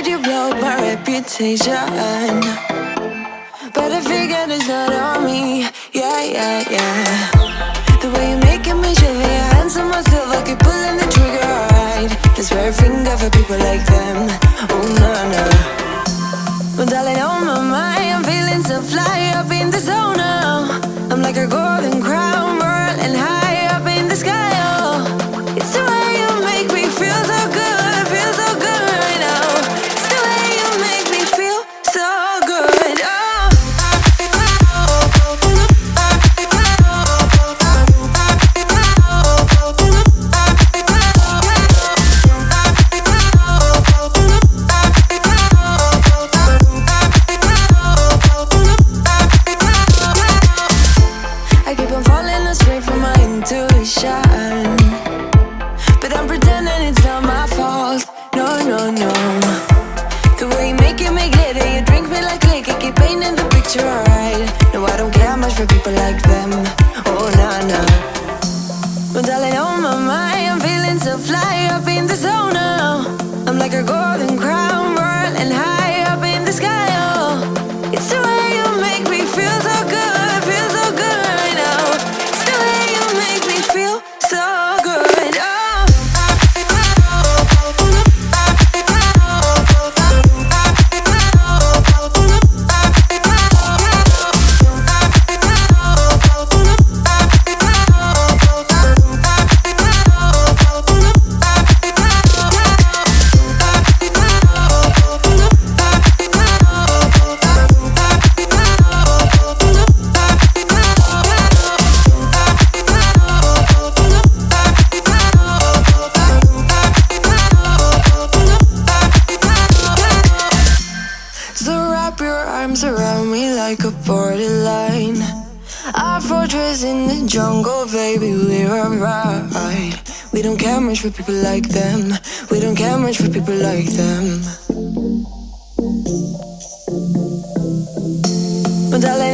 heard you blow my reputation, but I figured it's not on me. Yeah, yeah, yeah. The way you're making me shiver, your hands on myself, I keep pulling the trigger, alright. Just wear a finger for people like them. Oh, no, no. Well, darling, on my mind, I'm feeling so fly up in the zone now. I'm like a golden crown, whirling high up in the sky, oh. It's the way you make me feel so good, feel so good right now. It's the way you make me feel so good, oh. I keep on falling astray from my intuition, but I'm pretending it's not my fault. No, no, no. The way you make it make glitter, you drink me like liquor, keep painting the picture, alright. No, I don't care much for people like them. Oh, nah, nah. But darling, on my mind, I'm feeling so fly up in the zone now. I'm like a golden crown, whirling high up in the sky, oh. It's the way you make me feel so good, feel so good right now. It's the way you make me feel so good, oh. So wrap your arms around me like a borderline. Our fortress in the jungle, baby, we're alright. We don't care much for people like them. We don't care much for people like them. But darling,